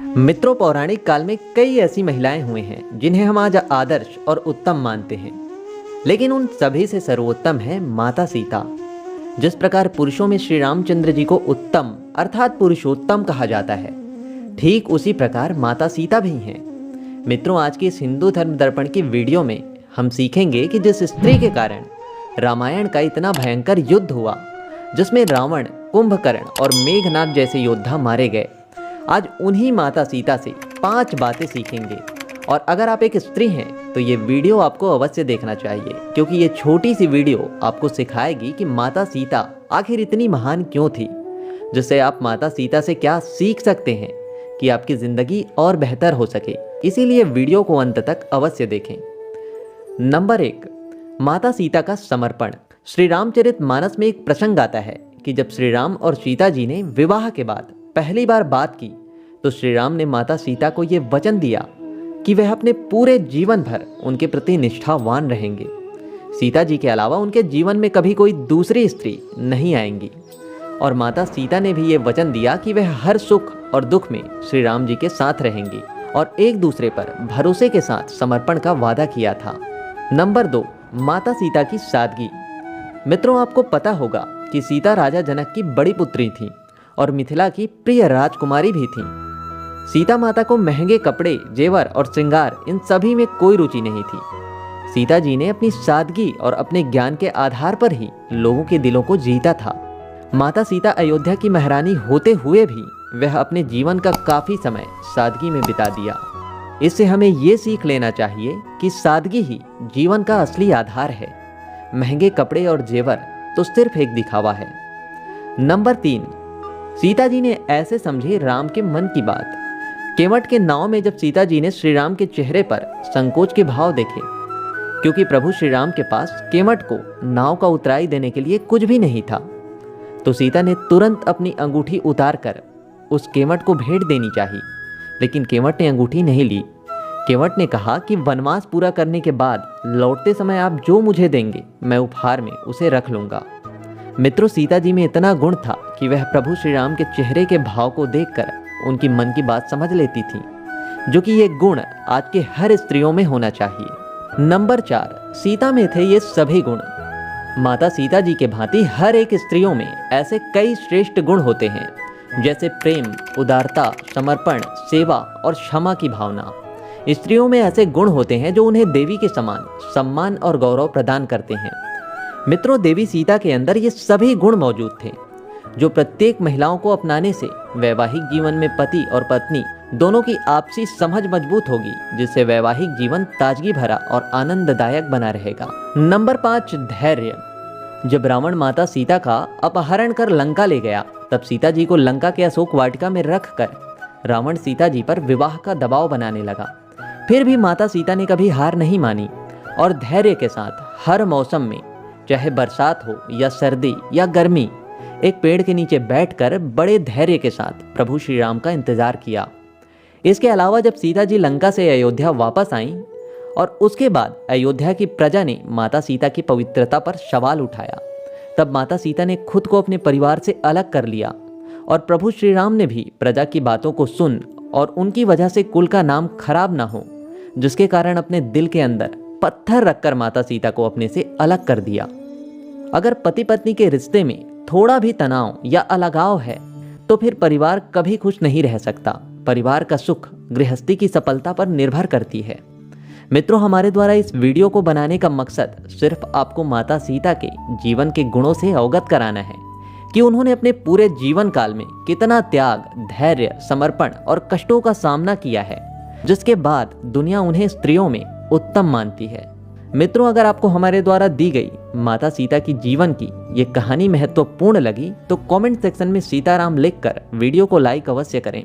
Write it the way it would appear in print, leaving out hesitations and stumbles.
मित्रों, पौराणिक काल में कई ऐसी महिलाएं हुई हैं जिन्हें हम आज आदर्श और उत्तम मानते हैं, लेकिन उन सभी से सर्वोत्तम है माता सीता। जिस प्रकार पुरुषों में श्री रामचंद्र जी को उत्तम अर्थात पुरुषोत्तम कहा जाता है, ठीक उसी प्रकार माता सीता भी हैं। मित्रों, आज की इस हिंदू धर्म दर्पण की वीडियो में हम सीखेंगे कि जिस स्त्री के कारण रामायण का इतना भयंकर युद्ध हुआ, जिसमें रावण, कुंभकर्ण और मेघनाद जैसे योद्धा मारे गए, आज उन्हीं माता सीता से 5 बातें सीखेंगे। और अगर आप एक स्त्री हैं तो ये वीडियो आपको अवश्य देखना चाहिए, क्योंकि ये छोटी सी वीडियो आपको सिखाएगी कि माता सीता आखिर इतनी महान क्यों थी, जिससे आप माता सीता से क्या सीख सकते हैं कि आपकी ज़िंदगी और बेहतर हो सके। इसीलिए वीडियो को अंत तक अवश्य देखें। नंबर 1, माता सीता का समर्पण। श्री रामचरितमानस में एक प्रसंग आता है कि जब श्री राम और सीता जी ने विवाह के बाद पहली बार बात की, तो श्री राम ने माता सीता को ये वचन दिया कि वह अपने पूरे जीवन भर उनके प्रति निष्ठावान रहेंगे। सीता जी के अलावा उनके जीवन में कभी कोई दूसरी स्त्री नहीं आएंगी। और माता सीता ने भी ये वचन दिया कि वह हर सुख और दुख में श्री राम जी के साथ रहेंगी और एक दूसरे पर भरोसे के साथ समर्पण का वादा किया था। नंबर 2, माता सीता की सादगी। मित्रों, आपको पता होगा कि सीता राजा जनक की बड़ी पुत्री थी और मिथिला की प्रिय राजकुमारी भी थी। सीता माता को महंगे कपड़े, जेवर और श्रृंगार, इन सभी में कोई रुचि नहीं थी। सीता जी ने अपनी सादगी और अपने ज्ञान के आधार पर ही लोगों के दिलों को जीता था। माता सीता अयोध्या की महारानी होते हुए भी वह अपने जीवन का काफी समय सादगी में बिता दिया। इससे हमें ये सीख लेना चाहिए कि सादगी ही जीवन का असली आधार है। महंगे कपड़े और जेवर तो सिर्फ एक दिखावा है। नंबर 3, सीता जी ने ऐसे समझी राम के मन की बात। केवट के नाव में जब सीता जी ने श्री राम के चेहरे पर संकोच के भाव देखे, क्योंकि प्रभु श्री राम के पास केवट को नाव का उतराई देने के लिए कुछ भी नहीं था, तो सीता ने तुरंत अपनी अंगूठी उतार कर उस केवट को भेंट देनी चाहिए। लेकिन केवट ने अंगूठी नहीं ली। केवट ने कहा कि वनवास पूरा करने के बाद लौटते समय आप जो मुझे देंगे, मैं उपहार में उसे रख लूंगा। मित्रों, सीता जी में इतना गुण था कि वह प्रभु श्री राम के चेहरे के भाव को देखकर उनकी मन की बात समझ लेती थी, जो कि ये गुण आज के हर स्त्रियों में होना चाहिए। नंबर 4, सीता में थे ये सभी गुण। माता सीता जी के भांति हर एक स्त्रियों में ऐसे कई श्रेष्ठ गुण होते हैं, जैसे प्रेम, उदारता, समर्पण, सेवा और क्षमा की भावना। स्त्रियों में ऐसे गुण होते हैं जो उन्हें देवी के समान सम्मान और गौरव प्रदान करते हैं। मित्रों, देवी सीता के अंदर ये सभी गुण मौजूद थे, जो प्रत्येक महिलाओं को अपनाने से वैवाहिक जीवन में पति और पत्नी दोनों की आपसी समझ मजबूत होगी, जिससे वैवाहिक जीवन ताजगी भरा और आनंददायक बना रहेगा। नंबर 5, धैर्य। जब रावण माता सीता का अपहरण कर लंका ले गया, तब सीता जी को लंका के अशोक वाटिका में रखकर रावण सीता जी पर विवाह का दबाव बनाने लगा। फिर भी माता सीता ने कभी हार नहीं मानी और धैर्य के साथ हर मौसम में, चाहे बरसात हो या सर्दी या गर्मी, एक पेड़ के नीचे बैठकर बड़े धैर्य के साथ प्रभु श्री राम का इंतजार किया। इसके अलावा जब सीता जी लंका से अयोध्या वापस आईं और उसके बाद अयोध्या की प्रजा ने माता सीता की पवित्रता पर सवाल उठाया, तब माता सीता ने खुद को अपने परिवार से अलग कर लिया और प्रभु श्री राम ने भी प्रजा की बातों को सुन और उनकी वजह से कुल का नाम खराब ना हो, जिसके कारण अपने दिल के अंदर पत्थर रखकर माता सीता को अपने से अलग कर दिया। अगर पति पत्नी के रिश्ते में थोड़ा भी तनाव या अलगाव है, तो फिर परिवार कभी खुश नहीं रह सकता। परिवार का सुख गृहस्थी की सफलता पर निर्भर करती है। मित्रों, हमारे द्वारा इस वीडियो को बनाने का मकसद सिर्फ आपको माता सीता के जीवन के गुणों से अवगत कराना है कि उन्होंने अपने पूरे जीवन काल में कितना त्याग, धैर्य, समर्पण और कष्टों का सामना किया है, जिसके बाद दुनिया उन्हें स्त्रियों में उत्तम मानती है। मित्रों, अगर आपको हमारे द्वारा दी गई माता सीता की जीवन की ये कहानी महत्वपूर्ण लगी, तो कमेंट सेक्शन में सीताराम लिखकर वीडियो को लाइक अवश्य करें।